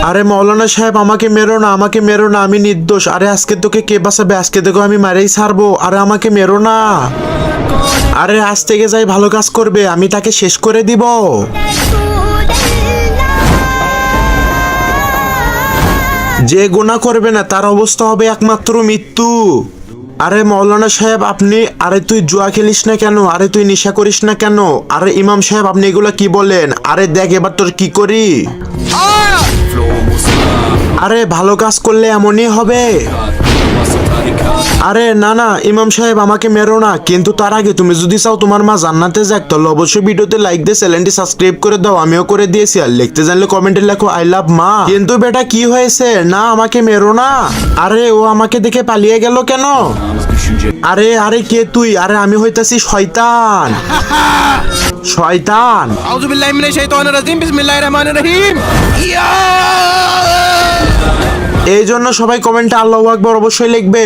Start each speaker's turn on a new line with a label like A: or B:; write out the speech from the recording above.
A: আরে মৌলানা সাহেব আমাকে মেরো না, আমাকে মেরো না, আমি নির্দোষ। আরে আজকে তোকে কে বাঁচাবে? আজকে তোকে আমি মারেই ছাড়বো। আরে আমাকে মেরো না। আরে আজ থেকে যাই ভালো কাজ করবে, আমি তাকে শেষ করে দিব। যে গুনাহ করবে না তার অবস্থা হবে একমাত্র মৃত্যু। আরে মৌলানা সাহেব আপনি, আরে তুই জুয়া খেলিস না কেন? আরে তুই নেশা করিস না কেন? আরে ইমাম সাহেব আপনি এগুলা কি বলেন? আরে দেখ এবার তোর কি করি। আরে ভালো কাজ করলে এমনই হবে। আরে না না ইমাম সাহেব আমাকে মেরো না, কিন্তু তার আগে তুমি যদি চাও তোমার মা জান্নাতে যাক তাহলে অবশ্যই ভিডিওতে লাইক দিয়ে চ্যানেলটি সাবস্ক্রাইব করে দাও। আমিও করে দিয়েছি। আর লিখতে জানলে কমেন্টে লেখো আই লাভ মা। কিন্তু বেটা কি হয়েছে? না আমাকে মেরো না। আরে ও আমাকে দেখে পালিয়ে গেল কেন? আরে আরে কে তুই? আরে আমি হইতাছি শয়তান। শয়তান।
B: আউযু বিল্লাহি মিনাশ শাইতানির রাজিম বিসমিল্লাহির রহমানির রহিম।
A: এই জন্য সবাই কমেন্টে আল্লাহু আকবার অবশ্যই লিখবে।